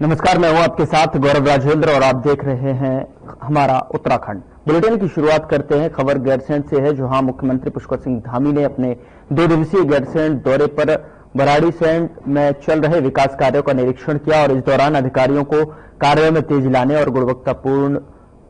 नमस्कार, मैं हूं आपके साथ गौरव राजेंद्र और आप देख रहे हैं हमारा उत्तराखंड बुलेटिन की शुरुआत करते हैं। खबर गैरसैंण से है, जहां मुख्यमंत्री पुष्कर सिंह धामी ने अपने 2 दिवसीय गैरसैंण दौरे पर भराड़ीसैंण में चल रहे विकास कार्यों का निरीक्षण किया और इस दौरान अधिकारियों को कार्यों में तेजी लाने और गुणवत्तापूर्ण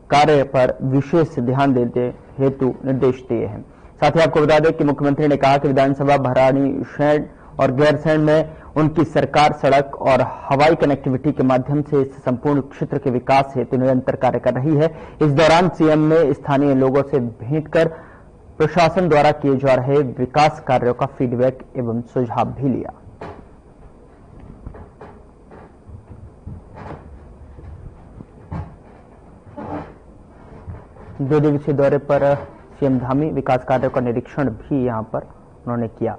कार्य पर विशेष ध्यान देने हेतु निर्देश दिए हैं। साथ ही आपको बता दें कि मुख्यमंत्री ने कहा कि विधानसभा भराड़ीसैंण और गैरसैंण में उनकी सरकार सड़क और हवाई कनेक्टिविटी के माध्यम से इस संपूर्ण क्षेत्र के विकास हेतु निरंतर कार्य कर रही है। इस दौरान सीएम ने स्थानीय लोगों से भेंट कर प्रशासन द्वारा किए जा रहे विकास कार्यों का फीडबैक एवं सुझाव भी लिया। दो दिवसीय दौरे पर सीएम धामी विकास कार्यों का निरीक्षण भी यहां पर उन्होंने किया।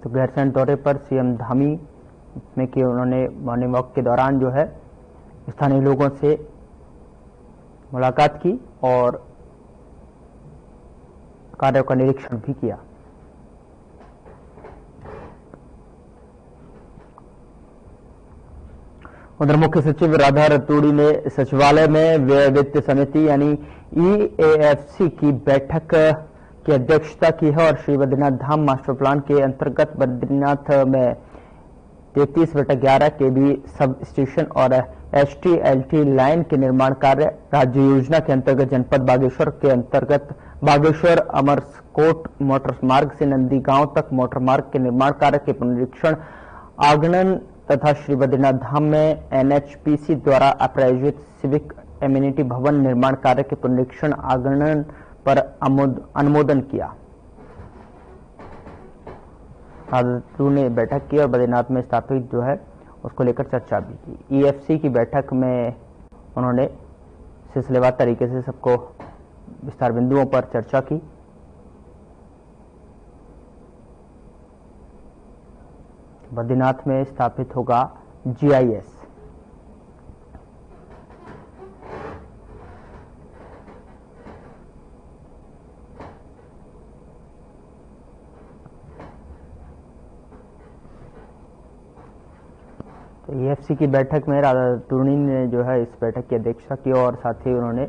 तो गैरसैंण दौरे पर सीएम धामी में कि उन्होंने मॉर्निंग वॉक के दौरान जो है स्थानीय लोगों से मुलाकात की और कार्यों का निरीक्षण भी किया। उधर मुख्य सचिव राधा रतूड़ी ने सचिवालय में व्यय वित्त समिति यानी EAFC की बैठक की अध्यक्षता की है और श्री बद्रीनाथ धाम मास्टर प्लान के अंतर्गत बद्रीनाथ में 33/11 केबी सब स्टेशन और HTLT लाइन के निर्माण कार्य, राज्य योजना के अंतर्गत जनपद बागेश्वर के अंतर्गत बागेश्वर अमरकोट मोटर मार्ग से नंदी गांव तक मोटर मार्ग के निर्माण कार्य के पुनरीक्षण, आगणन तथा श्री बद्रीनाथ धाम में NHPC द्वारा प्रायोजित सिविक एम्यूनिटी भवन निर्माण कार्य के पुनरीक्षण, आगणन पर अनुमोदन किया। राजू ने बैठक की और बद्रीनाथ में स्थापित जो है उसको लेकर चर्चा भी की। EFC की बैठक में उन्होंने सिलसिलेवार तरीके से सबको विस्तार बिंदुओं पर चर्चा की। बद्रीनाथ में स्थापित होगा GIS। EFC की बैठक में राधा रतूड़ी ने जो है इस बैठक की अध्यक्षता की और साथ ही उन्होंने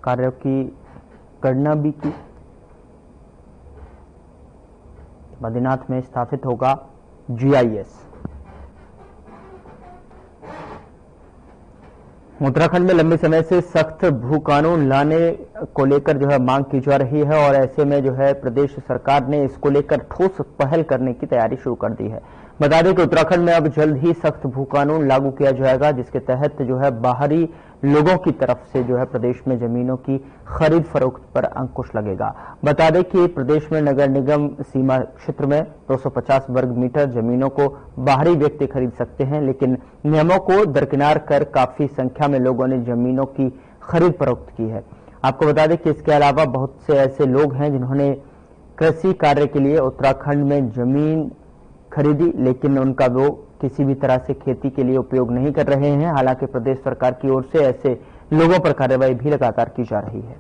कार्यों की गणना भी की। बद्रीनाथ में स्थापित होगा GIS। उत्तराखंड में लंबे समय से सख्त भू कानून लाने को लेकर जो है मांग की जा रही है और ऐसे में जो है प्रदेश सरकार ने इसको लेकर ठोस पहल करने की तैयारी शुरू कर दी है। बता दें कि उत्तराखंड में अब जल्द ही सख्त भू कानून लागू किया जाएगा, जिसके तहत जो है बाहरी लोगों की तरफ से जो है प्रदेश में जमीनों की खरीद फरोख्त पर अंकुश लगेगा। बता दें कि प्रदेश में नगर निगम सीमा क्षेत्र में 250 वर्ग मीटर जमीनों को बाहरी व्यक्ति खरीद सकते हैं, लेकिन नियमों को दरकिनार कर काफी संख्या में लोगों ने जमीनों की खरीद फरोख्त की है। आपको बता दें कि इसके अलावा बहुत से ऐसे लोग हैं जिन्होंने कृषि कार्य के लिए उत्तराखंड में जमीन खरीदी, लेकिन उनका वो किसी भी तरह से खेती के लिए उपयोग नहीं कर रहे हैं। हालांकि प्रदेश सरकार की ओर से ऐसे लोगों पर कार्रवाई भी लगातार की जा रही है।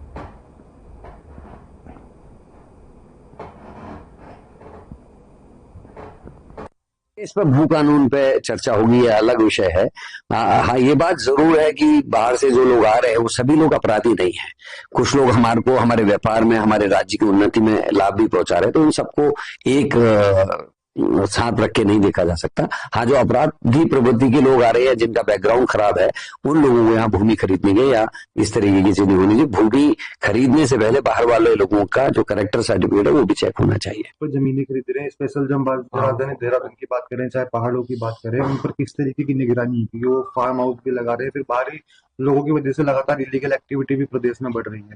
इस पर भू कानून पे चर्चा होगी, यह अलग विषय है। हाँ, ये बात जरूर है कि बाहर से जो लोग आ रहे हैं वो सभी लोग अपराधी नहीं है। कुछ लोग हमारे व्यापार में, हमारे राज्य की उन्नति में लाभ भी पहुंचा रहे हैं, तो उन सबको एक साथ रख के नहीं देखा जा सकता। हाँ, जो अपराधी प्रवृत्ति के लोग आ रहे हैं, जिनका बैकग्राउंड खराब है, उन लोगों को यहाँ भूमि खरीदने के या इस तरीके की चीजें होनी चाहिए। भूमि खरीदने से पहले बाहर वाले लोगों का जो कैरेक्टर सर्टिफिकेट है वो भी चेक होना चाहिए। तो जमीनें खरीद रहे हैं, स्पेशल जब राजधानी देहरादून की बात करें, चाहे पहाड़ों की बात करें, उन पर किस तरीके की निगरानी है? क्योंकि वो फार्म हाउस भी लगा रहे हैं, फिर बाहरी लोगों की वजह से लगातार इलीगल एक्टिविटी भी प्रदेश में बढ़ रही है।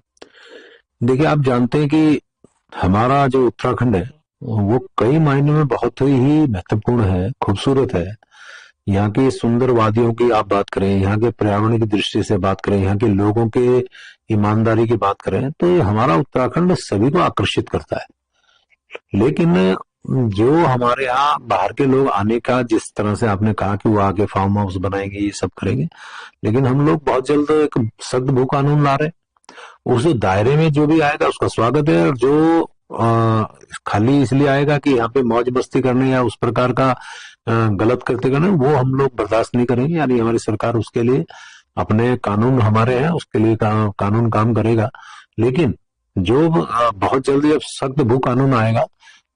देखिए, आप जानते हैं कि हमारा जो उत्तराखंड है वो कई मायनों में बहुत ही महत्वपूर्ण है, खूबसूरत है। यहाँ की सुंदर वादियों की आप बात करें, यहाँ के पर्यावरण की दृष्टि से बात करें, यहाँ के लोगों के ईमानदारी की बात करें, तो हमारा उत्तराखंड सभी को आकर्षित करता है। लेकिन जो हमारे यहाँ बाहर के लोग आने का, जिस तरह से आपने कहा कि वो आगे फार्म हाउस बनाएंगे, ये सब करेंगे, लेकिन हम लोग बहुत जल्द एक सख्त भू कानून ला रहे हैं। उस दायरे में जो भी आएगा उसका स्वागत है, और जो खाली इसलिए आएगा कि यहाँ पे मौज मस्ती करने या उस प्रकार का गलत करते करने, वो हम लोग बर्दाश्त नहीं करेंगे। यानी हमारी सरकार उसके लिए, अपने कानून हमारे हैं, उसके लिए कानून काम करेगा। लेकिन जो बहुत जल्दी अब सख्त भू कानून आएगा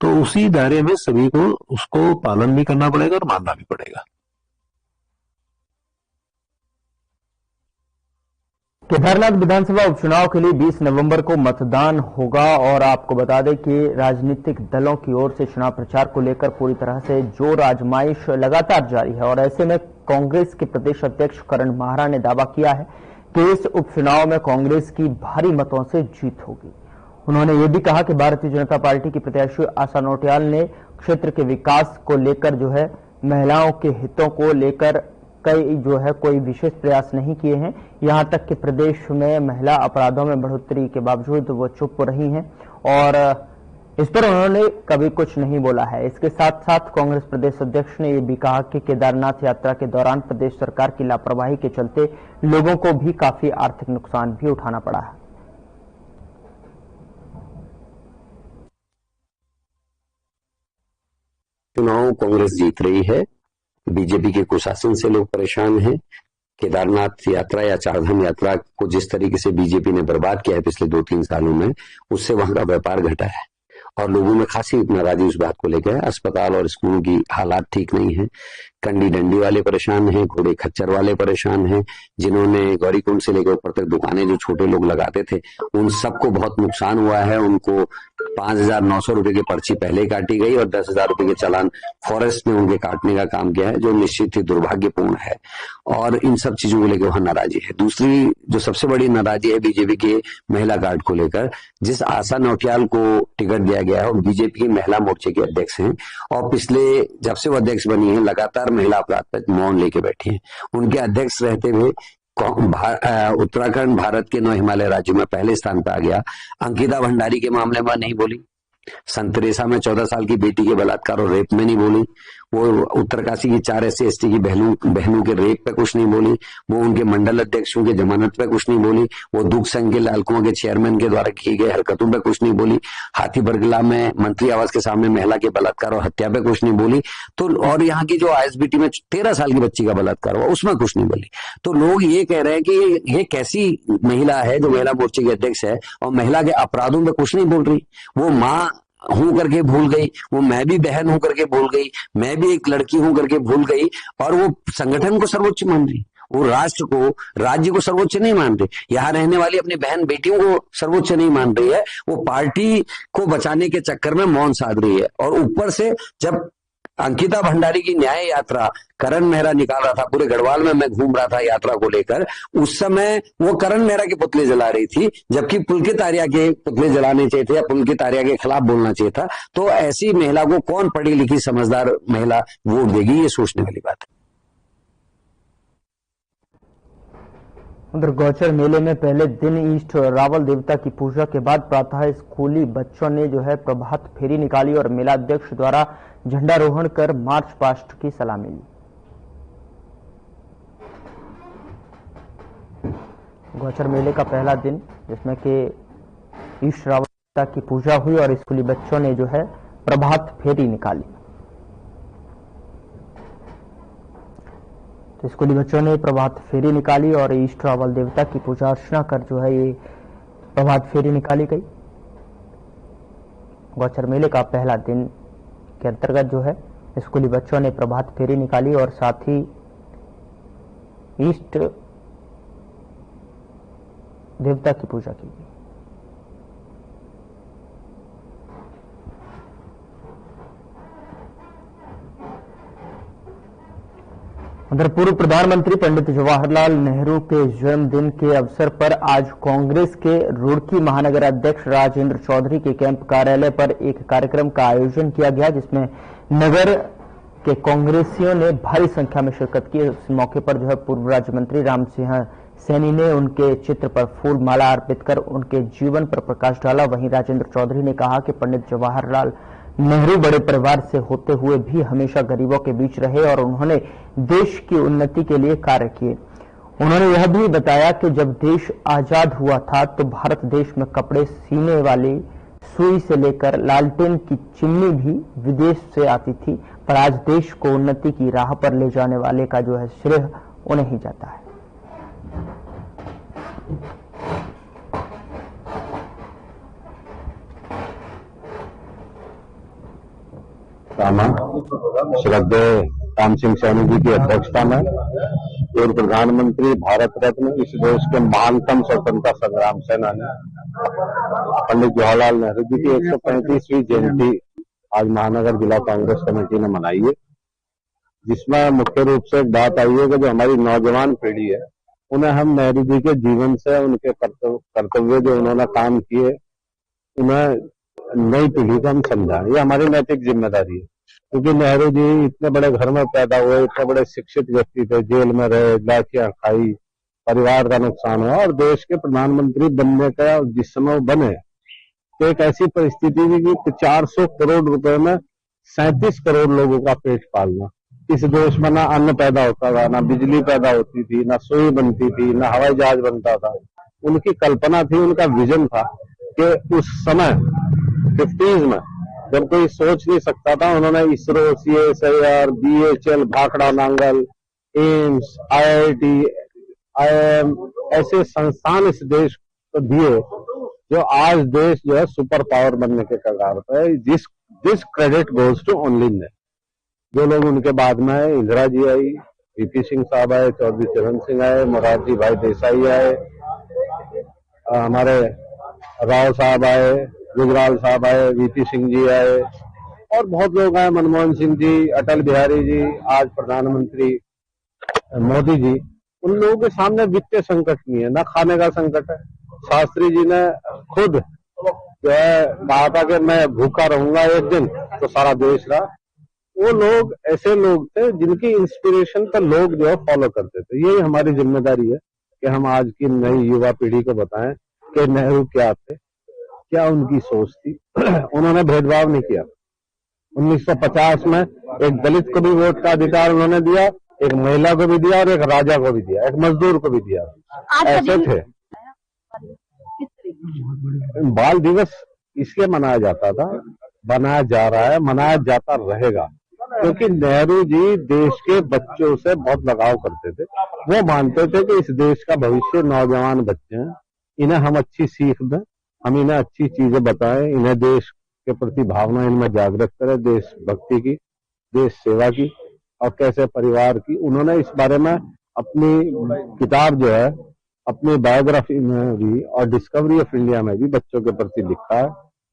तो उसी दायरे में सभी को उसको पालन भी करना पड़ेगा और मानना भी पड़ेगा। केदारनाथ विधानसभा उपचुनाव के लिए 20 नवंबर को मतदान होगा और आपको बता दें कि राजनीतिक दलों की ओर से चुनाव प्रचार को लेकर पूरी तरह से जोर आजमाइश लगातार जारी है और ऐसे में कांग्रेस के प्रदेश अध्यक्ष करण माहरा ने दावा किया है कि इस उपचुनाव में कांग्रेस की भारी मतों से जीत होगी। उन्होंने ये भी कहा कि भारतीय जनता पार्टी की प्रत्याशी आशा नौटियाल ने क्षेत्र के विकास को लेकर जो है महिलाओं के हितों को लेकर कोई विशेष प्रयास नहीं किए हैं। यहां तक कि प्रदेश में महिला अपराधों में बढ़ोतरी के बावजूद वो चुप रही हैं और इस पर उन्होंने कभी कुछ नहीं बोला है। इसके साथ साथ कांग्रेस प्रदेश अध्यक्ष ने यह भी कहा कि केदारनाथ यात्रा के दौरान प्रदेश सरकार की लापरवाही के चलते लोगों को भी काफी आर्थिक नुकसान भी उठाना पड़ा है। चुनाव कांग्रेस जीत रही है। बीजेपी के कुशासन से लोग परेशान हैं। केदारनाथ यात्रा या चारधाम यात्रा को जिस तरीके से बीजेपी ने बर्बाद किया है पिछले 2-3 सालों में, उससे वहां का व्यापार घटा है और लोगों में खासी नाराजगी उस बात को लेकर है। अस्पताल और स्कूलों की हालात ठीक नहीं है। कंडी डंडी वाले परेशान हैं, घोड़े खच्चर वाले परेशान हैं। जिन्होंने गौरीकुंड से लेकर ऊपर तक दुकानें जो छोटे लोग लगाते थे, उन सबको बहुत नुकसान हुआ है। उनको 5,900 रुपए की पर्ची पहले काटी गई और 10,000 रुपए के चालान फॉरेस्ट ने उनके काटने का काम किया है, जो निश्चित ही दुर्भाग्यपूर्ण है और इन सब चीजों को लेकर वहां नाराजी है। दूसरी जो सबसे बड़ी नाराजी है बीजेपी के महिला कार्ड को लेकर, जिस आशा नौटियाल को टिकट दिया गया है और बीजेपी की महिला मोर्चे के अध्यक्ष हैं और पिछले जब से वो अध्यक्ष बनी है लगातार महिला अपराध पर मौन लेके बैठी हैं। उनके अध्यक्ष रहते हुए उत्तराखंड भारत के 9 हिमालय राज्यों में पहले स्थान पर आ गया। अंकिता भंडारी के मामले में नहीं बोली, संत तेरेसा में 14 साल की बेटी के बलात्कार और रेप में नहीं बोली, वो उत्तरकाशी की 4 SC/ST की बहनों के रेप पे कुछ नहीं बोली, वो उनके मंडल अध्यक्षों के जमानत पे कुछ नहीं बोली, वो दुख संघ के लालकुआं के चेयरमैन के द्वारा की गई हरकतों पे कुछ नहीं बोली, हाथी बरगला में मंत्री आवास के सामने महिला के बलात्कार और हत्या पे कुछ नहीं बोली, तो और यहाँ की जो ISBT में 13 साल की बच्ची का बलात्कार हुआ उसमें कुछ नहीं बोली। तो लोग ये कह रहे हैं कि ये कैसी महिला है जो महिला मोर्चे की अध्यक्ष है और महिला के अपराधों पे कुछ नहीं बोल रही। वो माँ हूं करके भूल गई, वो मैं भी बहन हूं करके भूल गई, मैं भी एक लड़की हूं करके भूल गई और वो संगठन को सर्वोच्च मान रही, वो राष्ट्र को, राज्य को सर्वोच्च नहीं मान रही, यहाँ रहने वाली अपनी बहन बेटियों को सर्वोच्च नहीं मान रही है। वो पार्टी को बचाने के चक्कर में मौन साध रही है। और ऊपर से जब अंकिता भंडारी की न्याय यात्रा करण मेहरा निकाल रहा था, पूरे गढ़वाल में मैं घूम रहा था यात्रा को लेकर, उस समय वो करण मेहरा के पुतले जला रही थी, जबकि पुलकित आर्या के पुतले जलाने चाहिए थे या पुलकित आर्या के खिलाफ बोलना चाहिए था। तो ऐसी महिला को कौन पढ़ी लिखी समझदार महिला वोट देगी, ये सोचने वाली बात है। उधर गौचर मेले में पहले दिन ईष्ट रावल देवता की पूजा के बाद प्रातः स्कूली बच्चों ने जो है प्रभात फेरी निकाली और मेलाध्यक्ष द्वारा झंडारोहण कर मार्च पास्ट की सलामी ली। गौचर मेले का पहला दिन जिसमें कि ईष्ट रावल देवता की पूजा हुई और स्कूली बच्चों ने जो है प्रभात फेरी निकाली। तो स्कूली बच्चों ने प्रभात फेरी निकाली और ईष्ट रावल देवता की पूजा अर्चना कर जो है ये प्रभात फेरी निकाली गई। गौचर मेले का पहला दिन के अंतर्गत जो है स्कूली बच्चों ने प्रभात फेरी निकाली और साथ ही ईष्ट देवता की पूजा की गई। उधर पूर्व प्रधानमंत्री पंडित जवाहरलाल नेहरू के जन्मदिन के अवसर पर आज कांग्रेस के रुड़की महानगर अध्यक्ष राजेंद्र चौधरी के कैंप कार्यालय पर एक कार्यक्रम का आयोजन किया गया, जिसमें नगर के कांग्रेसियों ने भारी संख्या में शिरकत की। इस मौके पर जो है पूर्व राज्य मंत्री राम सिंह सैनी ने उनके चित्र पर फूल माला अर्पित कर उनके जीवन पर प्रकाश डाला। वहीं राजेंद्र चौधरी ने कहा कि पंडित जवाहरलाल नेहरू बड़े परिवार से होते हुए भी हमेशा गरीबों के बीच रहे और उन्होंने देश की उन्नति के लिए कार्य किए। उन्होंने यह भी बताया कि जब देश आजाद हुआ था तो भारत देश में कपड़े सीने वाली सुई से लेकर लालटेन की चिमनी भी विदेश से आती थी, पर आज देश को उन्नति की राह पर ले जाने वाले का जो है श्रेय उन्हें ही जाता है। श्रद्धेय राम सिंह सैनी जी की अध्यक्षता में पूर्व प्रधानमंत्री, भारत रत्न, इस देश के महानतम स्वतंत्रता संग्राम सेनानी पंडित जवाहरलाल नेहरू जी की 135वीं जयंती आज महानगर जिला कांग्रेस कमेटी ने मनाई है, जिसमें मुख्य रूप से एक बात आई है कि जो हमारी नौजवान पीढ़ी है उन्हें हम नेहरू जी के जीवन से, उनके कर्तव्य जो उन्होंने काम किए, उन्हें नई पीढ़ी को हम समझाएं। ये हमारी नैतिक जिम्मेदारी है, क्योंकि नेहरू जी इतने बड़े घर में पैदा हुए, इतने बड़े शिक्षित व्यक्ति थे, जेल में रहे, लाठियां खाई, परिवार का नुकसान हुआ और देश के प्रधानमंत्री बनने का जिस समय वो बने तो एक ऐसी परिस्थिति थी कि 400 करोड़ रुपए में 37 करोड़ लोगों का पेट पालना। इस देश में ना अन्न पैदा होता था, ना बिजली पैदा होती थी, ना सुई बनती थी, ना हवाई जहाज बनता था। उनकी कल्पना थी, उनका विजन था कि उस समय 50s में जब कोई सोच नहीं सकता था, उन्होंने ISRO, CSIR, BHL, Bhakra Nangal, AIIMS, IIT, IIM ऐसे संस्थान इस देश को दिए जो आज देश जो है सुपर पावर बनने के कगार पर है। This credit goes to only ने। जो लोग उनके बाद में आए, इंदिरा जी आई, VP सिंह साहब आए, चौधरी चरण सिंह आए, मोरारजी भाई देसाई आए, हमारे राव साहब आए, गुजराल साहब आए, VP सिंह जी आए और बहुत लोग आए, मनमोहन सिंह जी, अटल बिहारी जी, आज प्रधानमंत्री मोदी जी। उन लोगों के सामने वित्तीय संकट नहीं है, ना खाने का संकट है। शास्त्री जी ने खुद जो है कहा था कि मैं भूखा रहूंगा एक दिन तो सारा देश रहा। वो लोग ऐसे लोग थे जिनकी इंस्पिरेशन पर लोग जो है फॉलो करते थे। यही हमारी जिम्मेदारी है कि हम आज की नई युवा पीढ़ी को बताएं कि नेहरू क्या थे, क्या उनकी सोच थी। उन्होंने भेदभाव नहीं किया। 1950 में एक दलित को भी वोट का अधिकार उन्होंने दिया, एक महिला को भी दिया और एक राजा को भी दिया, एक मजदूर को भी दिया। ऐसे थे। बाल दिवस इसलिए मनाया जाता था, मनाया जा रहा है, मनाया जाता रहेगा, क्योंकि नेहरू जी देश के बच्चों से बहुत लगाव करते थे। वो मानते थे कि इस देश का भविष्य नौजवान बच्चे हैं, इन्हें हम अच्छी सीख दें, हम इन्हें अच्छी चीजें बताएं, इन्हें देश के प्रति भावना इनमें जागृत करें, देशभक्ति की, देश सेवा की और कैसे परिवार की। उन्होंने इस बारे में अपनी किताब जो है, अपनी बायोग्राफी में भी और डिस्कवरी ऑफ इंडिया में भी बच्चों के प्रति लिखा है।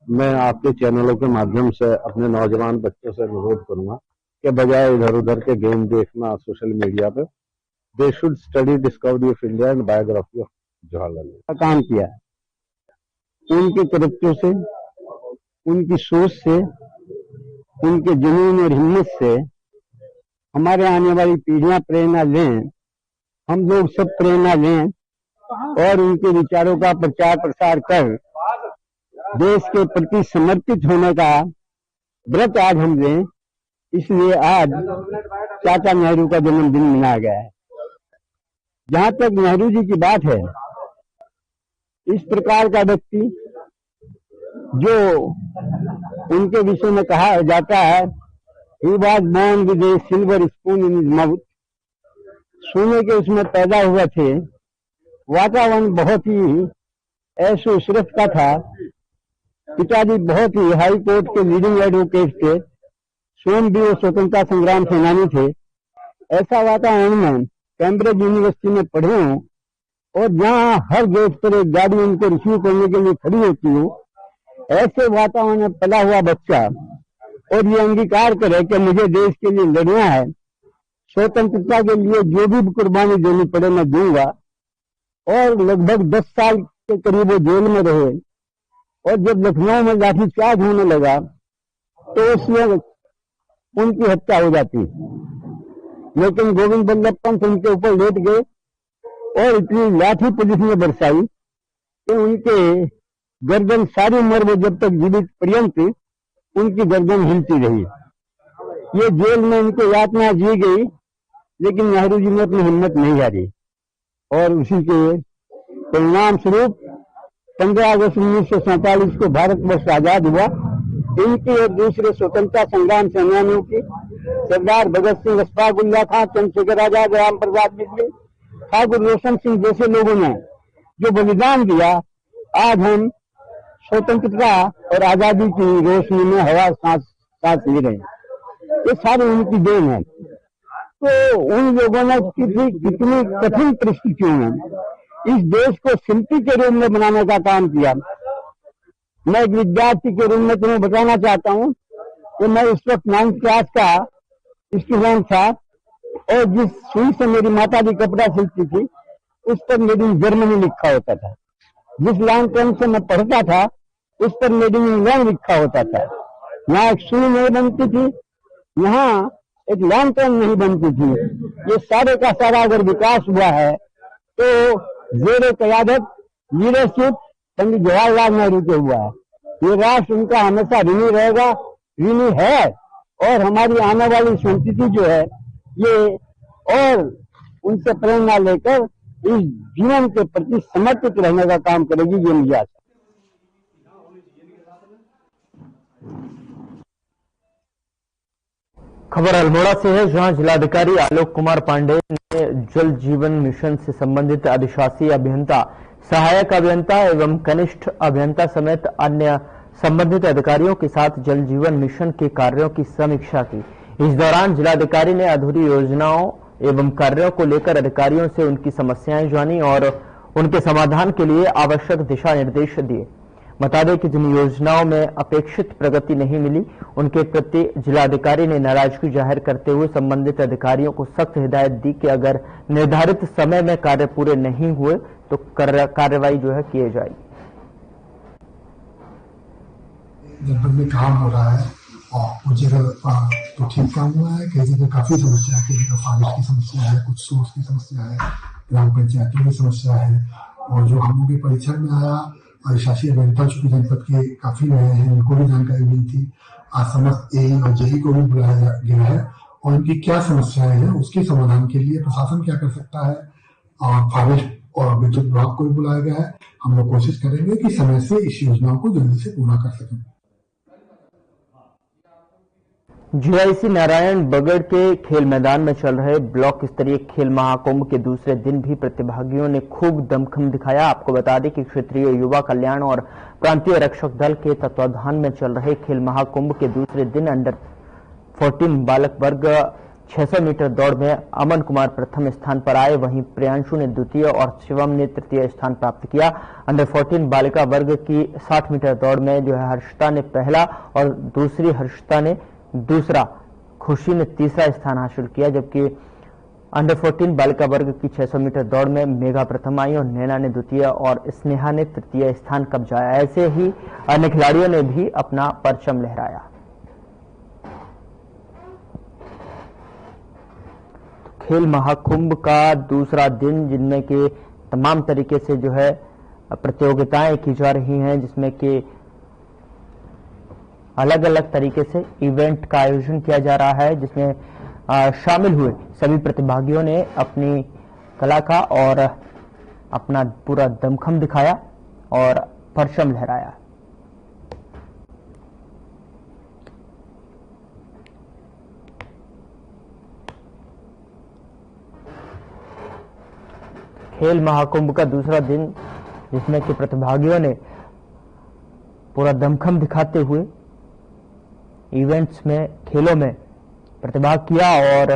मैं आपके चैनलों के माध्यम से अपने नौजवान बच्चों से अनुरोध करूंगा कि बजाय इधर उधर के गेम देखना सोशल मीडिया पे, they should study discovery of India and biography of Jawaharlal Nehru. काम किया उनके करतूतों से, उनकी सोच से, उनके जुनून और हिम्मत से हमारे आने वाली पीढ़ियां प्रेरणा लें, हम लोग सब प्रेरणा लें और उनके विचारों का प्रचार प्रसार कर देश के प्रति समर्पित होने का व्रत आज हम लें। इसलिए आज चाचा नेहरू का जन्मदिन मनाया गया है। जहां तक नेहरू जी की बात है, इस प्रकार का व्यक्ति जो उनके विषय में कहा जाता है, he was born with a silver spoon in his mouth, सोने के उसमें पैदा हुआ थे। वातावरण बहुत ही ऐशो इशरत का था। पिताजी बहुत ही हाई कोर्ट के लीडिंग एडवोकेट थे, स्वयं भी वो स्वतंत्रता संग्राम सेनानी थे। ऐसा वातावरण में कैम्ब्रिज यूनिवर्सिटी में पढ़े हूँ और जहाँ हर गेट पर एक गाड़ी उनको रिसीव करने के लिए खड़ी होती हो, ऐसे वातावरण में पला हुआ बच्चा और ये अंगीकार करे कि मुझे देश के लिए लड़ना है, स्वतंत्रता के लिए जो भी कुर्बानी देनी पड़े मैं दूंगा। और लगभग 10 साल के करीब वो जेल में रहे और जब लखनऊ में लाठीचार्ज होने लगा तो उसमें उनकी हत्या हो जाती, लेकिन गोविंद बल्लभ पंत उनके ऊपर लेट गए और इतनी लाठी पुलिस ने बरसाई कि उनके गर्दन सारी उम्र वो जब तक जीवित पर्यंत उनकी गर्दन हिलती रही। ये जेल में उनको यातना दी गई, लेकिन नेहरू जी ने अपनी हिम्मत नहीं हारी और उसी के परिणाम स्वरूप 15 अगस्त 1947 को भारतवर्ष आजाद हुआ। इनकी और दूसरे स्वतंत्रता संग्राम सेनानियों की सरदार भगत सिंह, अशफाक उल्लाह खां, चंद्रशेखर आजाद, राम प्रसाद बिस्मिल, ठाकुर रोशन सिंह जैसे लोगों ने जो बलिदान दिया, आज हम स्वतंत्रता और आजादी की रोशनी में हवा सांस ले रहे हैं। ये सारी उनकी देन है। तो उन लोगों ने कितनी कठिन परिस्थितियों में इस देश को शिल्पी के रूप में बनाने का काम किया। मैं एक विद्यार्थी के रूप में तुम्हें बताना चाहता हूँ कि मैं इस वक्त 9th क्लास का स्टूडेंट था और जिस सुई से मेरी माता जी कपड़ा सिलती थी उस पर मेड इन जर्मनी लिखा होता था। जिस लैंटर्न से मैं पढ़ता था उस पर मेड इन इंग्लैंड लिखा होता था। यहाँ एक सुई नहीं बनती थी, यहाँ एक लैंटर्न नहीं बनती थी। ये सारे का सारा अगर विकास हुआ है तो जेरे क़यादत लीडरशिप पंडित जवाहरलाल नेहरू के हुआ है। ये राष्ट्र उनका हमेशा ऋणी रहेगा, ऋणी है, और हमारी आने वाली संस्कृति जो है ये और उनसे प्रेरणा लेकर इस जीवन के प्रति समर्पित रहने का काम करेगी, ये मुझे आशा। खबर अल्मोड़ा से है, जहां जिलाधिकारी आलोक कुमार पांडे ने जल जीवन मिशन से संबंधित अधिशासी अभियंता, सहायक अभियंता एवं कनिष्ठ अभियंता समेत अन्य संबंधित अधिकारियों के साथ जल जीवन मिशन के कार्यों की समीक्षा की। इस दौरान जिलाधिकारी ने अधूरी योजनाओं एवं कार्यों को लेकर अधिकारियों से उनकी समस्याएं जानी और उनके समाधान के लिए आवश्यक दिशा निर्देश दिए। बता दें कि जिन योजनाओं में अपेक्षित प्रगति नहीं मिली उनके प्रति जिलाधिकारी ने नाराजगी जाहिर करते हुए संबंधित अधिकारियों को सख्त हिदायत दी कि अगर निर्धारित समय में कार्य पूरे नहीं हुए तो कार्रवाई जो है की जाएगी। जनपद में काम हो रहा है और कुछ जगह तो ठीक काम हुआ है, कई जगह काफी समस्या है, कई जगह फारिश की समस्या है, कुछ सोर्स की समस्या है, ग्राम पंचायतों की समस्या है। और जो हम लोग के परीक्षण में आया, अधिशासी अभियंता चूंकि जनपद के काफी नए हैं, उनको भी जानकारी मिली थी। आज समस्त एई और जेई को भी बुलाया गया है और उनकी क्या समस्याएं हैं उसके समाधान के लिए प्रशासन क्या कर सकता है और फारिश और विद्युत विभाग को भी बुलाया गया है। हम लोग कोशिश करेंगे कि समय से इस योजनाओं को जल्दी से पूरा कर सकें। जीआईसी नारायण बगड़ के खेल मैदान में चल रहे ब्लॉक स्तरीय खेल महाकुंभ के दूसरे दिन भी प्रतिभागियों ने खूब दमखम दिखाया। आपको बता दें कि क्षेत्रीय युवा कल्याण और प्रांतीय रक्षक दल के तत्वाधान में चल रहे खेल महाकुंभ के दूसरे दिन अंडर 14 बालक वर्ग 600 मीटर दौड़ में अमन कुमार प्रथम स्थान पर आए, वहीं प्रियांशु ने द्वितीय और शिवम ने तृतीय स्थान प्राप्त किया। अंडर 14 बालिका वर्ग की 60 मीटर दौड़ में जो है हर्षिता ने पहला और दूसरी हर्षिता ने दूसरा, खुशी ने तीसरा स्थान हासिल किया, जबकि अंडर 14 बालिका वर्ग की 600 मीटर दौड़ में मेघा प्रथम आई और नैना ने द्वितीय और स्नेहा ने तृतीय स्थान कब्जाया। ऐसे ही अन्य खिलाड़ियों ने भी अपना परचम लहराया। खेल महाकुंभ का दूसरा दिन, जिनमें के तमाम तरीके से जो है प्रतियोगिताएं की जा रही हैं, जिसमें कि अलग अलग तरीके से इवेंट का आयोजन किया जा रहा है, जिसमें शामिल हुए सभी प्रतिभागियों ने अपनी कला का और अपना पूरा दमखम दिखाया और परचम लहराया। खेल महाकुंभ का दूसरा दिन, जिसमें कि प्रतिभागियों ने पूरा दमखम दिखाते हुए इवेंट्स में, खेलों में प्रतिभाग किया और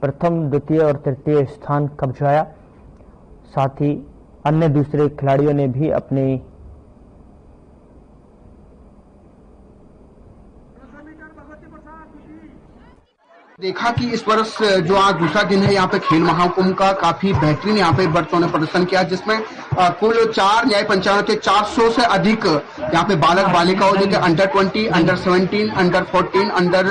प्रथम, द्वितीय और तृतीय स्थान कब्जाया। साथ ही अन्य दूसरे खिलाड़ियों ने भी अपनी देखा कि इस वर्ष जो आज दूसरा दिन है यहाँ पे खेल महाकुंभ का काफी बेहतरीन यहाँ पे बच्चों ने प्रदर्शन किया, जिसमें कुल 4 न्याय पंचायतों के 400 से अधिक यहाँ पे बालक बालिकाओं जो कि अंडर 20, अंडर 17, अंडर 14, अंडर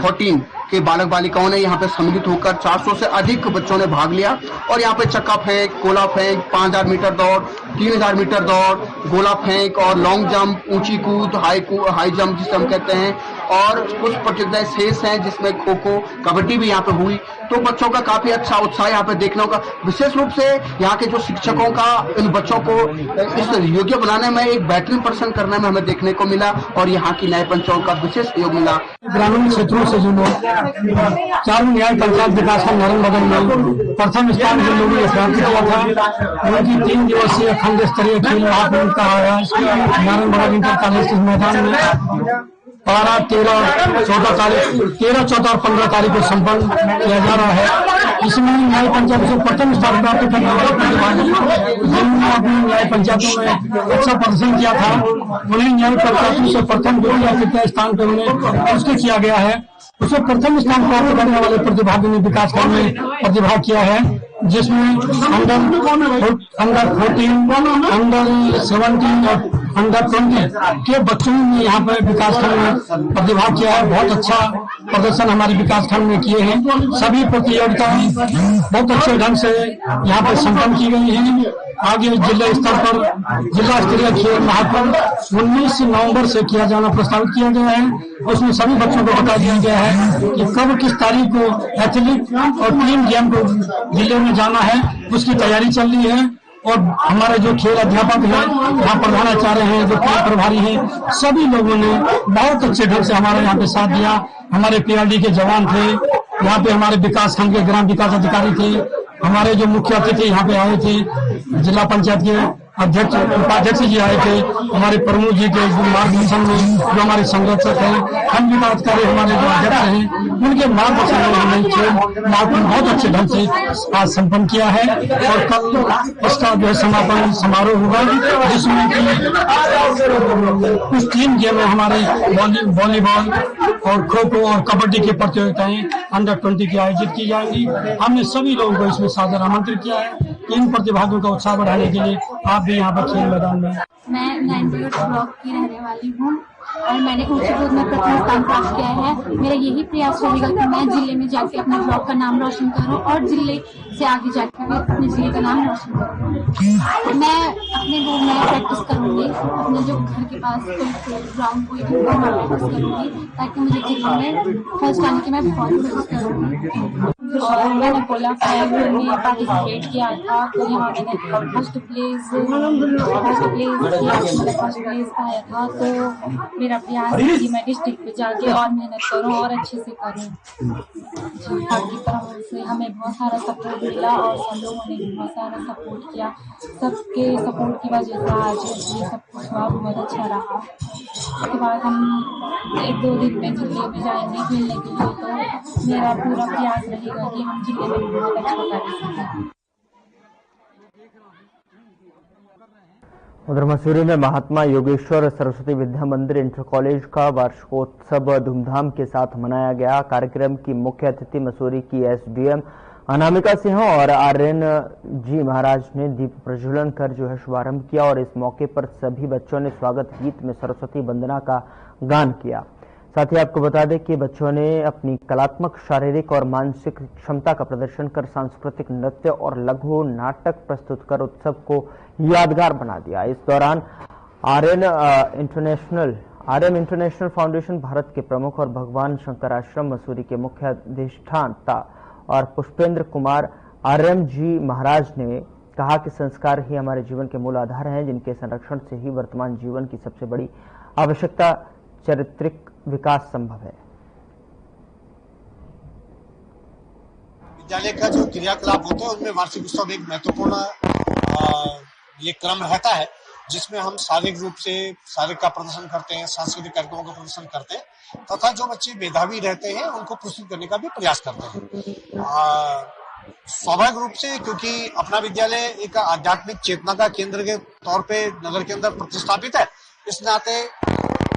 14 के बालक बालिकाओं ने यहाँ पे सम्मिलित होकर 400 से अधिक बच्चों ने भाग लिया और यहाँ पे चक्का फेंक, गोला फेंक, 5000 मीटर दौड़, 3000 मीटर दौड़, गोला फेंक और लॉन्ग जंप, ऊंची कूद, हाई जंप जिसे हम कहते हैं, और कुछ प्रतियोगिताएं शेष हैं जिसमें खो खो कबड्डी भी यहाँ पे हुई, तो बच्चों का काफी अच्छा उत्साह यहाँ पे देखने को, विशेष रूप से यहाँ के जो शिक्षकों का इन बच्चों को इस योग्य बनाने में, एक बेहतरीन प्रदर्शन करने में हमें देखने को मिला और यहाँ की न्याय पंचायत का विशेष सहयोग मिला। ग्रामीण क्षेत्रों से जो लोग चारों न्याय पंचायत विकासखंड नरेंद्र में प्रथम स्थान के लोगों ने प्राप्त किया था, उनकी 3 दिवसीय खंड स्तरीय खेल महाकुंभ का आयोजन नरेंद्र इंटर कॉलेज मैदान में 12, 13, 14 और 15 तारीख को संपन्न किया जा रहा है। इसमें न्याय पंचायत से प्रथम स्थान प्राप्त करने वाले जिन्होंने अपनी न्याय पंचायतों में अच्छा प्रदर्शन किया था, उन्हें न्याय पंचायतों से प्रथम 2 या तृतीय स्थान पर उन्हें पुरस्कृत किया गया है। उसे प्रथम स्थान प्राप्त करने वाले प्रतिभागियों ने विकास खंड में प्रतिभाग किया है, जिसमें अंडर 14, अंडर 17 और अंडर 20 के बच्चों ने यहाँ पर विकास खंड में प्रतिभाग किया है। बहुत अच्छा प्रदर्शन हमारे विकास खंड में किए हैं। सभी प्रतियोगिताएं बहुत अच्छे ढंग से यहाँ पर संपन्न की गई हैं। आगे जिला स्तर पर जिला स्तरीय खेल महाकुंभ 19 नवंबर से किया जाना प्रस्तावित किया गया है। उसमें सभी बच्चों को बता दिया गया है कि कब किस तारीख को एथलेटिक और टीम गेम को जिले में जाना है, उसकी तैयारी चल रही है। और हमारे जो खेल अध्यापक हैं, यहाँ प्रधानाचार्य हैं, जो खेल प्रभारी हैं, सभी लोगों ने बहुत अच्छे ढंग से हमारे यहाँ पे साथ दिया। हमारे पीआरडी के जवान थे, यहाँ पे हमारे विकास खंड के ग्राम विकास अधिकारी थे, हमारे जो मुख्य अतिथि यहाँ पे आए थे, जिला पंचायत के अध्यक्ष उपाध्यक्ष जी आए थे, हमारे प्रमुख जी के मार्गदर्शन में जो हमारे संरक्षक हैं, खंड विकास अधिकारी हमारे जो अध्यक्ष हैं, उनके मार्गदर्शन में हमने खेल महाकुंभ बहुत अच्छे ढंग से आज संपन्न किया है। और कल इसका जो है समापन समारोह होगा, जिसमें कि कुछ टीम गेम में हमारे वॉलीबॉल और खो खो और कबड्डी की प्रतियोगिताएं अंडर 20 की आयोजित की जाएंगी। हमने सभी लोगों को इसमें सादर आमंत्रित किया है। इन प्रतिभागियों का उत्साह बढ़ाने के लिए आप भी यहाँ पर खेल मैदान में। मैं 9 ब्लॉक की रहने वाली हूँ और मैंने ऊंची कूद में प्रथम स्थान प्राप्त किया है। मेरा यही प्रयास रहेगा कि मैं जिले में जाके अपने ब्लॉक का नाम रोशन करूं और जिले से आगे जाके भी अपने जिले का नाम रोशन करूं। मैं अपने घर में प्रैक्टिस करूंगी, अपने जो घर के पास कोई ग्राउंड कोई भी वहाँ प्रैक्टिस करूंगी, ताकि मुझे जिले में फर्स्ट आने की मैं बहुत कोशिश करूंगी। और मैंने बोला में पार्टिसिपेट किया था, तो यहाँ मैंने फर्स्ट प्लेस आया था। तो मेरा प्रयास है कि मैं डिस्ट्रिक्ट पे जाके और मेहनत करूं और अच्छे से करूं। आपकी तरफ से हमें बहुत सारा सपोर्ट मिला और सब लोगों ने भी बहुत सारा सपोर्ट किया। सबके सपोर्ट की वजह से आज ये सब कुछ हुआ, बहुत अच्छा रहा। उसके बाद हम 1-2 दिन में जिले में जाएंगे खेलने के लिए, तो मेरा पूरा प्रयास रहेगा कि हम जिले में बहुत अच्छा कर सकें। उधर मसूरी में महात्मा योगेश्वर सरस्वती विद्या मंदिर इंटर कॉलेज का वार्षिकोत्सव धूमधाम के साथ मनाया गया। कार्यक्रम की मुख्य अतिथि मसूरी की एसडीएम अनामिका सिंह और आर्यन जी महाराज ने दीप प्रज्वलन कर जो है शुभारंभ किया और इस मौके पर सभी बच्चों ने स्वागत गीत में सरस्वती वंदना का गान किया। साथ ही आपको बता दें कि बच्चों ने अपनी कलात्मक, शारीरिक और मानसिक क्षमता का प्रदर्शन कर सांस्कृतिक नृत्य और लघु नाटक प्रस्तुत कर उत्सव को यादगार बना दिया। इस दौरान आर्यन इंटरनेशनल फाउंडेशन भारत के प्रमुख और भगवान शंकर आश्रम मसूरी के मुख्य अधिष्ठाता और पुष्पेंद्र कुमार आर्यन जी महाराज ने कहा कि संस्कार ही हमारे जीवन के मूल आधार हैं, जिनके संरक्षण से ही वर्तमान जीवन की सबसे बड़ी आवश्यकता चारित्रिक विकास संभव है। विद्यालय का जो क्रियाकलाप होता है उनमें वार्षिक उत्सव एक महत्वपूर्ण ये क्रम रहता है, जिसमें हम शारीरिक रूप से शारीरिक का प्रदर्शन करते हैं, सांस्कृतिक कार्यक्रमों का प्रदर्शन करते हैं तथा जो बच्चे मेधावी रहते हैं उनको पुरस्कृत करने का भी प्रयास करते हैं। स्वाभाविक रूप से क्योंकि अपना विद्यालय एक आध्यात्मिक चेतना का केंद्र के तौर पे नगर के अंदर प्रतिष्ठापित है, इस नाते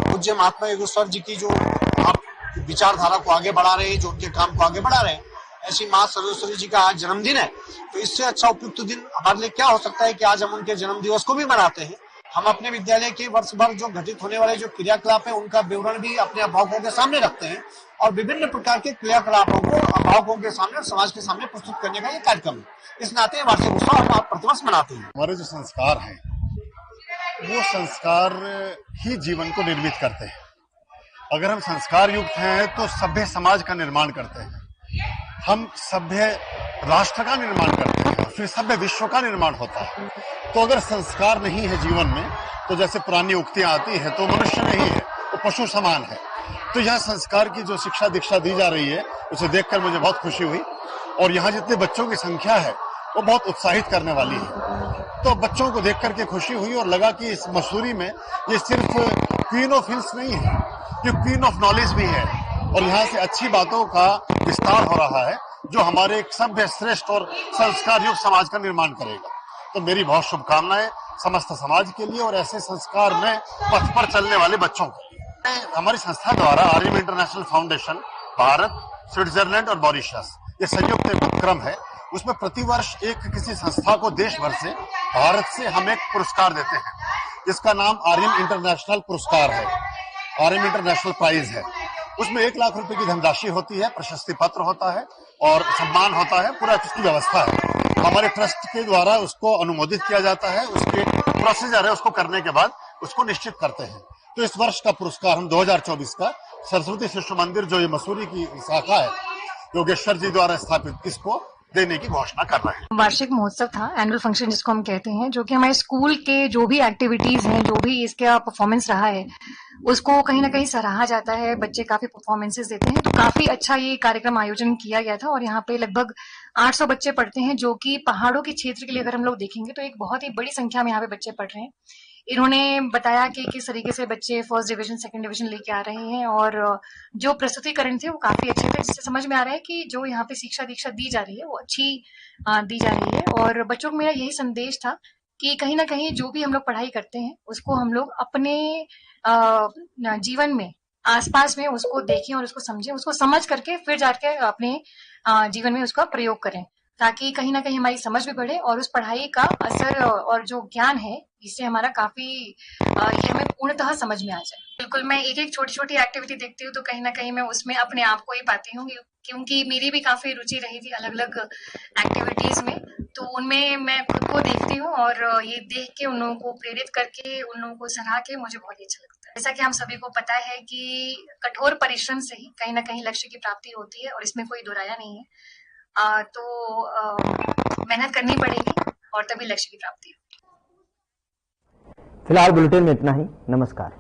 पूज्य महात्मा योगेश्वर जी की जो आप विचारधारा को आगे बढ़ा रहे हैं, जो उनके काम को आगे बढ़ा रहे हैं, ऐसी माँ सरस्वती जी का आज जन्मदिन है, तो इससे अच्छा उपयुक्त दिन हमारे लिए क्या हो सकता है कि आज हम उनके जन्म दिवस को भी मनाते हैं। हम अपने विद्यालय के वर्ष भर जो घटित होने वाले जो क्रियाकलाप है उनका विवरण भी अपने अभिभावकों के सामने रखते हैं और विभिन्न प्रकार के क्रियाकलापों को अभिभावकों के सामने, समाज के सामने प्रस्तुत करने का ये कार्यक्रम है। इस नाते वार्षिक उत्सव हम प्रतिवर्ष मनाते हैं। हमारे जो संस्कार हैं वो संस्कार ही जीवन को निर्मित करते हैं। अगर हम संस्कार युक्त हैं तो सभ्य समाज का निर्माण करते हैं, हम सभ्य राष्ट्र का निर्माण करते हैं, फिर सभ्य विश्व का निर्माण होता है। तो अगर संस्कार नहीं है जीवन में, तो जैसे पुरानी उक्तियां आती हैं, तो मनुष्य नहीं है, वो पशु समान है। तो यहाँ संस्कार की जो शिक्षा दीक्षा दी जा रही है, उसे देखकर मुझे बहुत खुशी हुई। और यहाँ जितने बच्चों की संख्या है वो बहुत उत्साहित करने वाली है। तो बच्चों को देख करके खुशी हुई और लगा कि इस मसूरी में ये सिर्फ क्वीन ऑफ हिल्स नहीं है, ये क्वीन ऑफ नॉलेज भी है। और यहाँ से अच्छी बातों का विस्तार हो रहा है, जो हमारे एक सभ्य, श्रेष्ठ और संस्कार युक्त समाज का निर्माण करेगा। तो मेरी बहुत शुभकामनाएं समस्त समाज के लिए और ऐसे संस्कार में पथ पर चलने वाले बच्चों को। हमारी संस्था द्वारा Aryam international foundation Bharat, Switzerland और मॉरिशस ये संयुक्त एक उपक्रम है। उसमें प्रतिवर्ष एक किसी संस्था को देश भर से, भारत से हम एक पुरस्कार देते हैं, जिसका नाम आर्यम इंटरनेशनल पुरस्कार है, आर्यम इंटरनेशनल प्राइज है। उसमें 1 लाख रुपए की धनराशि होती है, प्रशस्ति पत्र होता है और सम्मान होता है, पूरा उसकी व्यवस्था है। हमारे ट्रस्ट के द्वारा उसको अनुमोदित किया जाता है, उसके प्रोसीजर है, उसको करने के बाद उसको निश्चित करते हैं। तो इस वर्ष का पुरस्कार हम 2024 का सरस्वती शिशु मंदिर, जो ये मसूरी की शाखा है, योगेश्वर जी द्वारा स्थापित, इसको देने की घोषणा कर रहे हैं। वार्षिक महोत्सव था, एनुअल फंक्शन जिसको हम कहते हैं, जो कि हमारे स्कूल के जो भी एक्टिविटीज हैं, जो भी इसका परफॉर्मेंस रहा है, उसको कहीं ना कहीं सराहा जाता है। बच्चे काफी परफॉर्मेंसेस देते हैं, तो काफी अच्छा ये कार्यक्रम आयोजन किया गया था। और यहाँ पे लगभग 800 बच्चे पढ़ते हैं, जो कि पहाड़ों के क्षेत्र के लिए अगर हम लोग देखेंगे तो एक बहुत ही बड़ी संख्या में यहाँ पे बच्चे पढ़ रहे हैं। इन्होंने बताया कि किस तरीके से बच्चे फर्स्ट डिवीजन, सेकंड डिवीजन लेके आ रहे हैं, और जो प्रस्तुतिकरण थे वो काफी अच्छे थे, जिससे समझ में आ रहा है कि जो यहाँ पे शिक्षा दीक्षा दी जा रही है वो अच्छी दी जा रही है। और बच्चों को मेरा यही संदेश था कि कहीं ना कहीं जो भी हम लोग पढ़ाई करते हैं, उसको हम लोग अपने जीवन में, आसपास में उसको देखें और उसको समझें, उसको समझ करके फिर जाके अपने जीवन में उसका प्रयोग करें, ताकि कहीं ना कहीं हमारी समझ भी बढ़े और उस पढ़ाई का असर और जो ज्ञान है, इससे हमारा काफी ये हमें पूर्णतः समझ में आ जाए। बिल्कुल, मैं एक एक छोटी छोटी एक्टिविटी देखती हूँ तो कहीं ना कहीं मैं उसमें अपने आप को ही पाती हूँ, क्योंकि मेरी भी काफी रुचि रही थी अलग अलग एक्टिविटीज में। तो उनमें मैं खुद को देखती हूँ और ये देख के उन लोगों को प्रेरित करके, उन लोगों को सराह के मुझे बहुत ही अच्छा लगता है। जैसा कि हम सभी को पता है कि कठोर परिश्रम से ही कहीं ना कहीं लक्ष्य की प्राप्ति होती है, और इसमें कोई दोराया नहीं है। तो मेहनत करनी पड़ेगी और तभी लक्ष्य की प्राप्ति होगी। फिलहाल बुलेटिन में इतना ही। नमस्कार।